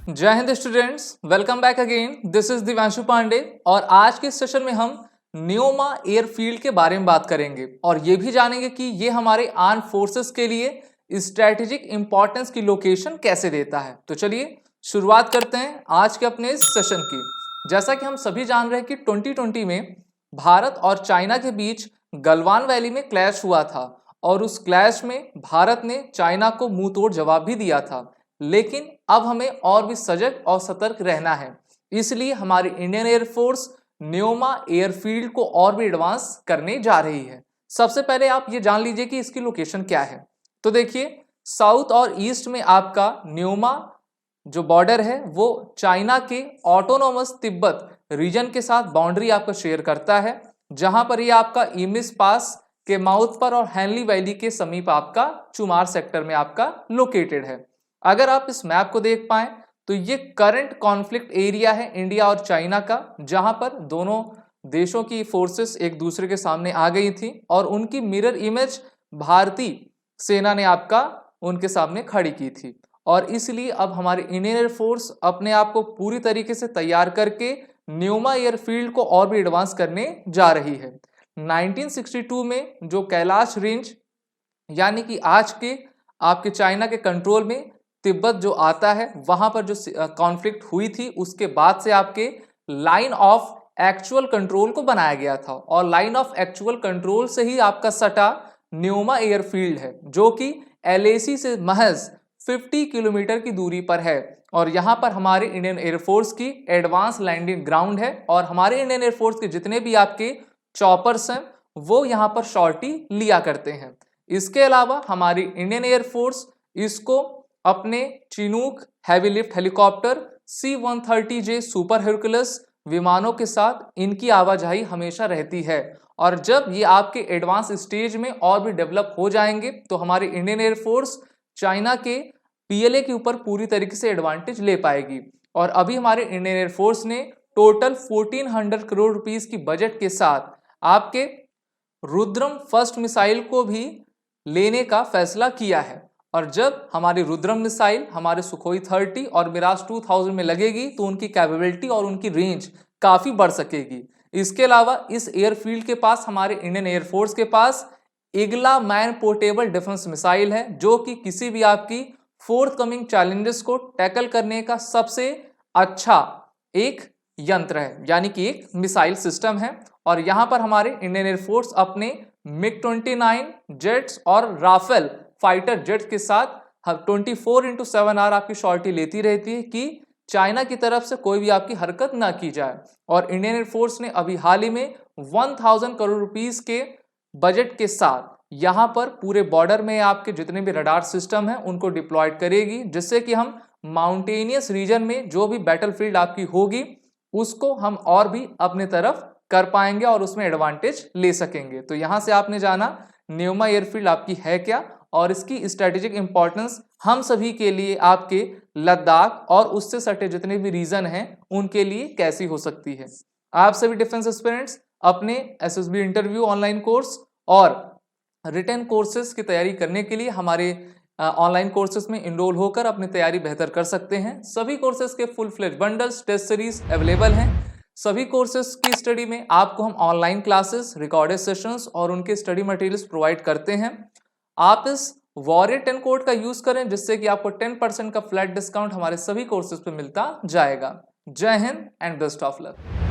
जय Hind students, welcome back again. This is Divyanshu Pandey और आज के सेशन में हम न्योमा एयरफील्ड के बारे में बात करेंगे और ये भी जानेंगे कि ये हमारे आर्म फोर्सेस के लिए स्ट्रेटेजिक इंपॉर्टेंस की लोकेशन कैसे देता है। तो चलिए शुरुआत करते हैं आज के अपने इस सेशन की। जैसा कि हम सभी जान रहे हैं कि 2020 में भारत और चाइना के बीच गलवान वैली में क्लैश हुआ था और उस क्लैश में भारत ने चाइना को मुंह तोड़ जवाब भी दिया था। लेकिन अब हमें और भी सजग और सतर्क रहना है, इसलिए हमारी इंडियन एयरफोर्स न्योमा एयरफील्ड को और भी एडवांस करने जा रही है। सबसे पहले आप ये जान लीजिए कि इसकी लोकेशन क्या है। तो देखिए, साउथ और ईस्ट में आपका न्योमा जो बॉर्डर है वो चाइना के ऑटोनोमस तिब्बत रीजन के साथ बाउंड्री आपका शेयर करता है, जहां पर ये आपका इमिस पास के माउथ पर और हैनली वैली के समीप आपका चुमार सेक्टर में आपका लोकेटेड है। अगर आप इस मैप को देख पाए तो ये करंट कॉन्फ्लिक्ट एरिया है इंडिया और चाइना का, जहां पर दोनों देशों की फोर्सेस एक दूसरे के सामने आ गई थी और उनकी मिरर इमेज भारतीय सेना ने आपका उनके सामने खड़ी की थी। और इसलिए अब हमारी इंडियन एयरफोर्स अपने आप को पूरी तरीके से तैयार करके न्योमा एयरफील्ड को और भी एडवांस करने जा रही है। 1962 में जो कैलाश रेंज यानी कि आज के आपके चाइना के कंट्रोल में तिब्बत जो आता है, वहां पर जो कॉन्फ्लिक्ट हुई थी उसके बाद से आपके लाइन ऑफ एक्चुअल कंट्रोल को बनाया गया था और लाइन ऑफ एक्चुअल कंट्रोल से ही आपका सटा न्योमा एयरफील्ड है, जो कि LAC से महज 50 किलोमीटर की दूरी पर है। और यहां पर हमारे इंडियन एयरफोर्स की एडवांस लैंडिंग ग्राउंड है और हमारे इंडियन एयरफोर्स के जितने भी आपके चॉपर्स हैं वो यहां पर शॉर्टी लिया करते हैं। इसके अलावा हमारी इंडियन एयरफोर्स इसको अपने Chinook heavy lift helicopter C-130J super Hercules विमानों के साथ इनकी आवाजाही हमेशा रहती है। और जब ये आपके एडवांस स्टेज में और भी डेवलप हो जाएंगे तो हमारी इंडियन एयरफोर्स चाइना के PLA के ऊपर पूरी तरीके से एडवांटेज ले पाएगी। और अभी हमारे इंडियन एयरफोर्स ने टोटल 1400 करोड़ रुपीस की बजट के साथ आपके रुद्रम फर्स्ट मिसाइल को भी लेने का फैसला किया है। और जब हमारी रुद्रम मिसाइल हमारे सुखोई 30 और मिराज 2000 में लगेगी तो उनकी कैपेबिलिटी और उनकी रेंज काफी बढ़ सकेगी। इसके अलावा इस एयरफील्ड के पास हमारे इंडियन एयरफोर्स के पास इगला मैन पोर्टेबल डिफेंस मिसाइल है, जो कि किसी भी आपकी फोर्थ कमिंग चैलेंजेस को टैकल करने का सबसे अच्छा एक यंत्र है, यानी कि एक मिसाइल सिस्टम है। और यहां पर हमारे इंडियन एयरफोर्स अपने MiG-29 जेट्स और राफेल फाइटर जेट्स के साथ 24x7 आपकी शॉर्टी लेती रहती है कि चाइना की तरफ से कोई भी आपकी हरकत ना की जाए। और इंडियन एयरफोर्स ने अभी हाल ही में 1000 करोड़ रुपीस के बजट के साथ यहां पर पूरे बॉर्डर में आपके जितने भी रडार सिस्टम हैं उनको डिप्लॉयड करेगी, जिससे कि हम माउंटेनियस रीजन में जो भी बैटलफील्ड आपकी होगी उसको हम और भी अपने तरफ कर पाएंगे और उसमें एडवांटेज ले सकेंगे। तो यहां से आपने जाना न्योमा एयरफील्ड आपकी है क्या और इसकी स्ट्रेटेजिक इंपॉर्टेंस हम सभी के लिए आपके लद्दाख और उससे सटे जितने भी रीजन हैं उनके लिए कैसी हो सकती है। आप सभी डिफेंस एस्पिरेंट्स अपने SSB इंटरव्यू ऑनलाइन कोर्स और रिटन कोर्सेज की तैयारी करने के लिए हमारे ऑनलाइन कोर्सेज में इनरोल होकर अपनी तैयारी बेहतर कर सकते हैं। सभी कोर्सेज के full fledged bundles test series available हैं। सभी कोर्सेज की स्टडी में आपको हम ऑनलाइन क्लासेस, रिकॉर्डेड सेशंस और उनके स्टडी मटेरियल्स प्रोवाइड करते हैं। आप इस वॉरियर 10 कोड का यूज करें, जिससे कि आपको 10% का फ्लैट डिस्काउंट हमारे सभी कोर्सेज पे मिलता जाएगा। जय Hind and best of luck.